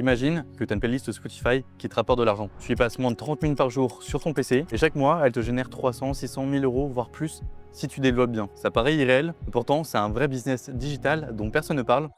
Imagine que tu as une playlist Spotify qui te rapporte de l'argent. Tu y passes moins de 30 minutes par jour sur ton PC et chaque mois, elle te génère 300, 600 000 euros, voire plus si tu développes bien. Ça paraît irréel, pourtant c'est un vrai business digital dont personne ne parle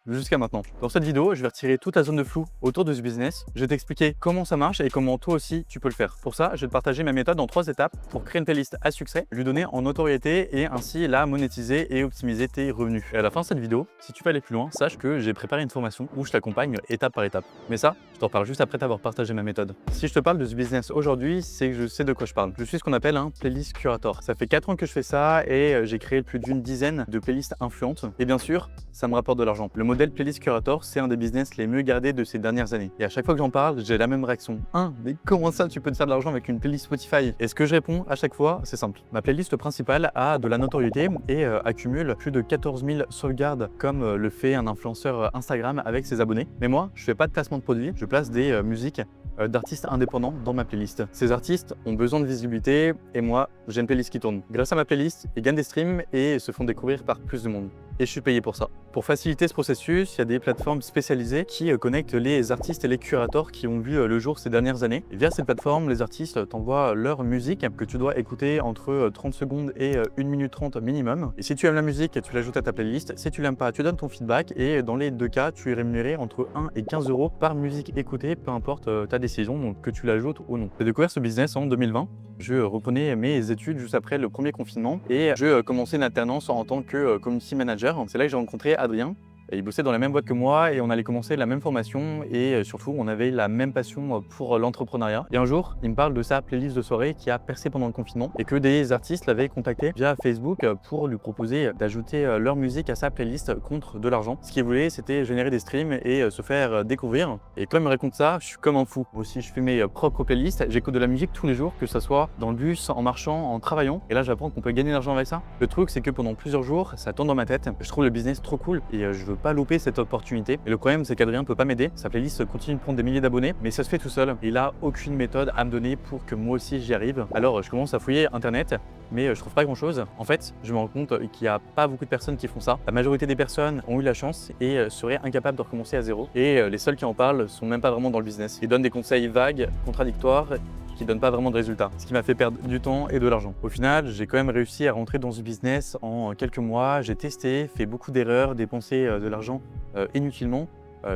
jusqu'à maintenant. Dans cette vidéo, je vais retirer toute la zone de flou autour de ce business. Je vais t'expliquer comment ça marche et comment toi aussi tu peux le faire. Pour ça, je vais te partager ma méthode en 3 étapes pour créer une playlist à succès, lui donner en notoriété et ainsi la monétiser et optimiser tes revenus. Et à la fin de cette vidéo, si tu veux aller plus loin, sache que j'ai préparé une formation où je t'accompagne étape par étape. Mais ça, je t'en parle juste après t'avoir partagé ma méthode. Si je te parle de ce business aujourd'hui, c'est que je sais de quoi je parle. Je suis ce qu'on appelle un playlist curator. Ça fait 4 ans que je fais ça et j'ai créé plus d'une dizaine de playlists influentes. Et bien sûr, ça me rapporte de l'argent. Le modèle Playlist Curator, c'est un des business les mieux gardés de ces dernières années. Et à chaque fois que j'en parle, j'ai la même réaction. Mais comment ça tu peux te faire de l'argent avec une playlist Spotify? Et ce que je réponds à chaque fois, c'est simple. Ma playlist principale a de la notoriété et accumule plus de 14 000 sauvegardes comme le fait un influenceur Instagram avec ses abonnés. Mais moi, je fais pas de placement de produits, je place des musiques d'artistes indépendants dans ma playlist. Ces artistes ont besoin de visibilité et moi, j'ai une playlist qui tourne. Grâce à ma playlist, ils gagnent des streams et se font découvrir par plus de monde. Et je suis payé pour ça. Pour faciliter ce processus, il y a des plateformes spécialisées qui connectent les artistes et les curators qui ont vu le jour ces dernières années. Et via ces plateformes, les artistes t'envoient leur musique que tu dois écouter entre 30 secondes et 1 minute 30 minimum. Et si tu aimes la musique, tu l'ajoutes à ta playlist. Si tu l'aimes pas, tu donnes ton feedback et dans les deux cas, tu es rémunéré entre 1 et 15 euros par musique écoutée, peu importe ta décision, donc que tu l'ajoutes ou non. J'ai découvert ce business en 2020. Je reprenais mes études juste après le premier confinement et je commençais une alternance en tant que community manager. C'est là que j'ai rencontré Adrien. Il bossait dans la même boîte que moi et on allait commencer la même formation et surtout on avait la même passion pour l'entrepreneuriat. Et un jour, il me parle de sa playlist de soirée qui a percé pendant le confinement et que des artistes l'avaient contacté via Facebook pour lui proposer d'ajouter leur musique à sa playlist contre de l'argent. Ce qu'il voulait, c'était générer des streams et se faire découvrir. Et comme il me raconte ça, je suis comme un fou. Moi aussi, je fais mes propres playlists. J'écoute de la musique tous les jours, que ce soit dans le bus, en marchant, en travaillant. Et là, j'apprends qu'on peut gagner de l'argent avec ça. Le truc, c'est que pendant plusieurs jours, ça tourne dans ma tête. Je trouve le business trop cool et je veux pas louper cette opportunité. Et le problème, c'est qu'Adrien peut pas m'aider. Sa playlist continue de prendre des milliers d'abonnés, mais ça se fait tout seul. Il a aucune méthode à me donner pour que moi aussi j'y arrive. Alors, je commence à fouiller Internet, mais je trouve pas grand chose. En fait, je me rends compte qu'il n'y a pas beaucoup de personnes qui font ça. La majorité des personnes ont eu la chance et seraient incapables de recommencer à zéro. Et les seuls qui en parlent sont même pas vraiment dans le business. Ils donnent des conseils vagues, contradictoires, qui ne donne pas vraiment de résultats, ce qui m'a fait perdre du temps et de l'argent. Au final, j'ai quand même réussi à rentrer dans ce business en quelques mois. J'ai testé, fait beaucoup d'erreurs, dépensé de l'argent inutilement,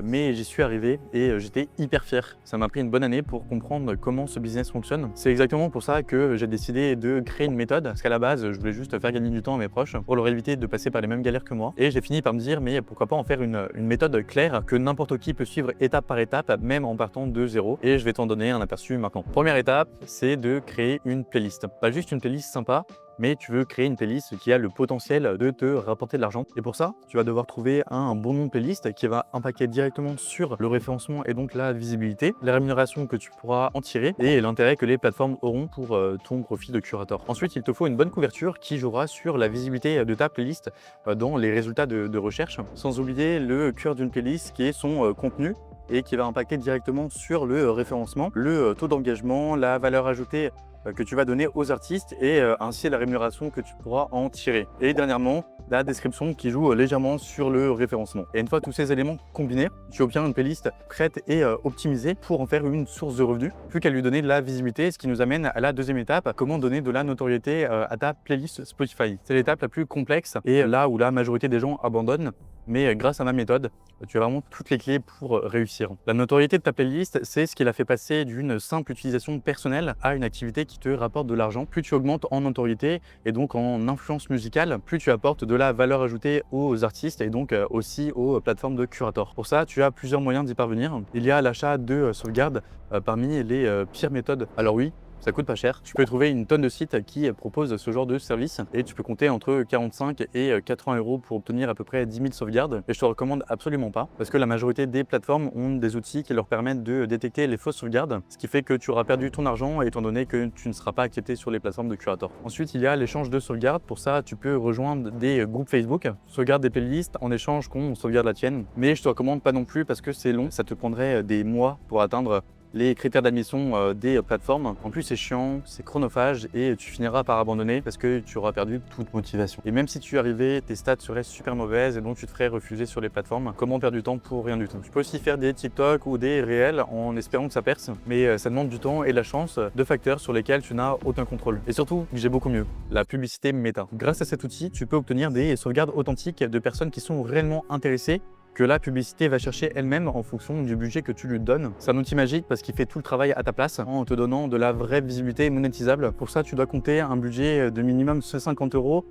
mais j'y suis arrivé et j'étais hyper fier. Ça m'a pris une bonne année pour comprendre comment ce business fonctionne. C'est exactement pour ça que j'ai décidé de créer une méthode, parce qu'à la base, je voulais juste faire gagner du temps à mes proches pour leur éviter de passer par les mêmes galères que moi. Et j'ai fini par me dire, mais pourquoi pas en faire une méthode claire que n'importe qui peut suivre étape par étape, même en partant de zéro. Et je vais t'en donner un aperçu maintenant. Première étape, c'est de créer une playlist. Pas juste une playlist sympa, mais tu veux créer une playlist qui a le potentiel de te rapporter de l'argent. Et pour ça, tu vas devoir trouver un bon nom de playlist qui va impacter directement sur le référencement et donc la visibilité, la rémunération que tu pourras en tirer et l'intérêt que les plateformes auront pour ton profil de curator. Ensuite, il te faut une bonne couverture qui jouera sur la visibilité de ta playlist dans les résultats de recherche, sans oublier le cœur d'une playlist qui est son contenu et qui va impacter directement sur le référencement, le taux d'engagement, la valeur ajoutée que tu vas donner aux artistes et ainsi la rémunération que tu pourras en tirer. Et dernièrement, la description qui joue légèrement sur le référencement. Et une fois tous ces éléments combinés, tu obtiens une playlist prête et optimisée pour en faire une source de revenus, plus qu'à lui donner de la visibilité, ce qui nous amène à la deuxième étape, comment donner de la notoriété à ta playlist Spotify. C'est l'étape la plus complexe et là où la majorité des gens abandonnent. Mais grâce à ma méthode, tu as vraiment toutes les clés pour réussir. La notoriété de ta playlist, c'est ce qui l'a fait passer d'une simple utilisation personnelle à une activité qui te rapporte de l'argent. Plus tu augmentes en notoriété et donc en influence musicale, plus tu apportes de la valeur ajoutée aux artistes et donc aussi aux plateformes de curator. Pour ça, tu as plusieurs moyens d'y parvenir. Il y a l'achat de sauvegardes parmi les pires méthodes. Alors oui, ça coûte pas cher. Tu peux trouver une tonne de sites qui proposent ce genre de service et tu peux compter entre 45 et 80 euros pour obtenir à peu près 10 000 sauvegardes. Et je te recommande absolument pas parce que la majorité des plateformes ont des outils qui leur permettent de détecter les fausses sauvegardes, ce qui fait que tu auras perdu ton argent étant donné que tu ne seras pas accepté sur les plateformes de curator. Ensuite, il y a l'échange de sauvegardes. Pour ça, tu peux rejoindre des groupes Facebook, sauvegarde des playlists en échange qu'on sauvegarde la tienne. Mais je te recommande pas non plus parce que c'est long. Ça te prendrait des mois pour atteindre les critères d'admission des plateformes. En plus, c'est chiant, c'est chronophage et tu finiras par abandonner parce que tu auras perdu toute motivation. Et même si tu y arrivais, tes stats seraient super mauvaises et donc tu te ferais refuser sur les plateformes. Comment perdre du temps pour rien du tout? Tu peux aussi faire des TikTok ou des réels en espérant que ça perce, mais ça demande du temps et de la chance, deux facteurs sur lesquels tu n'as aucun contrôle. Et surtout, j'ai beaucoup mieux, la publicité méta. Grâce à cet outil, tu peux obtenir des sauvegardes authentiques de personnes qui sont réellement intéressées que la publicité va chercher elle-même en fonction du budget que tu lui donnes. C'est un outil magique parce qu'il fait tout le travail à ta place en te donnant de la vraie visibilité monétisable. Pour ça, tu dois compter un budget de minimum 50 €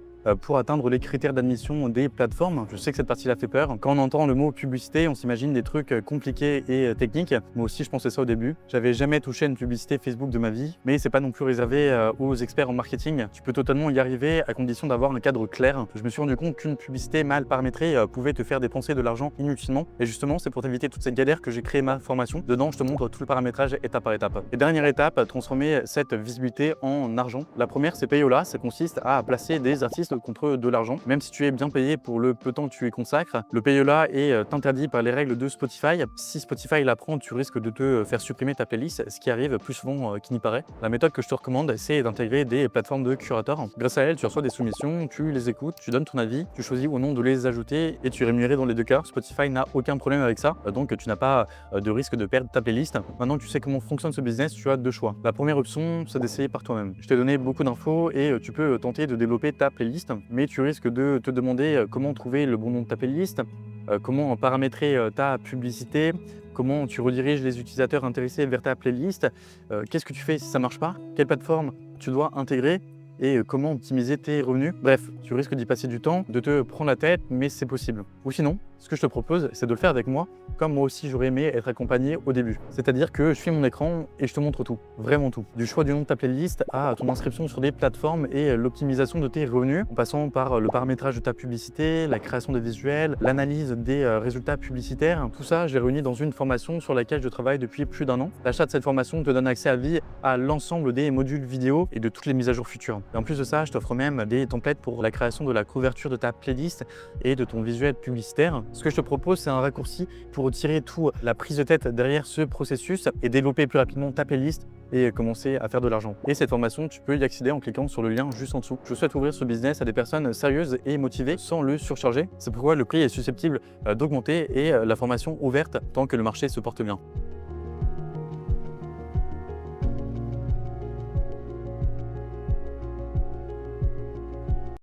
pour atteindre les critères d'admission des plateformes. Je sais que cette partie-là fait peur. Quand on entend le mot publicité, on s'imagine des trucs compliqués et techniques. Moi aussi, je pensais ça au début. J'avais jamais touché une publicité Facebook de ma vie, mais c'est pas non plus réservé aux experts en marketing. Tu peux totalement y arriver à condition d'avoir un cadre clair. Je me suis rendu compte qu'une publicité mal paramétrée pouvait te faire dépenser de l'argent inutilement. Et justement, c'est pour t'éviter toute cette galère que j'ai créé ma formation. Dedans, je te montre tout le paramétrage étape par étape. Et dernière étape, transformer cette visibilité en argent. La première, c'est Payola. Ça consiste à placer des artistes contre de l'argent. Même si tu es bien payé pour le peu de temps que tu y consacres, le Payola est interdit par les règles de Spotify. Si Spotify l'apprend, tu risques de te faire supprimer ta playlist, ce qui arrive plus souvent qu'il n'y paraît. La méthode que je te recommande, c'est d'intégrer des plateformes de curateurs. Grâce à elles, tu reçois des soumissions, tu les écoutes, tu donnes ton avis, tu choisis ou non de les ajouter et tu es rémunéré dans les deux cas. Spotify n'a aucun problème avec ça, donc tu n'as pas de risque de perdre ta playlist. Maintenant que tu sais comment fonctionne ce business, tu as deux choix. La première option, c'est d'essayer par toi-même. Je t'ai donné beaucoup d'infos et tu peux tenter de développer ta playlist, mais tu risques de te demander comment trouver le bon nom de ta playlist, comment paramétrer ta publicité, comment tu rediriges les utilisateurs intéressés vers ta playlist, qu'est-ce que tu fais si ça ne marche pas, quelle plateforme tu dois intégrer et comment optimiser tes revenus. Bref, tu risques d'y passer du temps, de te prendre la tête, mais c'est possible. Ou sinon, ce que je te propose, c'est de le faire avec moi, comme moi aussi j'aurais aimé être accompagné au début. C'est-à-dire que je suis mon écran et je te montre tout, vraiment tout. Du choix du nom de ta playlist à ton inscription sur des plateformes et l'optimisation de tes revenus, en passant par le paramétrage de ta publicité, la création des visuels, l'analyse des résultats publicitaires. Tout ça, j'ai réuni dans une formation sur laquelle je travaille depuis plus d'1 an. L'achat de cette formation te donne accès à vie à l'ensemble des modules vidéo et de toutes les mises à jour futures. Et en plus de ça, je t'offre même des templates pour la création de la couverture de ta playlist et de ton visuel publicitaire. Ce que je te propose, c'est un raccourci pour retirer toute la prise de tête derrière ce processus et développer plus rapidement ta playlist et commencer à faire de l'argent. Et cette formation, tu peux y accéder en cliquant sur le lien juste en dessous. Je souhaite ouvrir ce business à des personnes sérieuses et motivées sans le surcharger. C'est pourquoi le prix est susceptible d'augmenter et la formation ouverte tant que le marché se porte bien.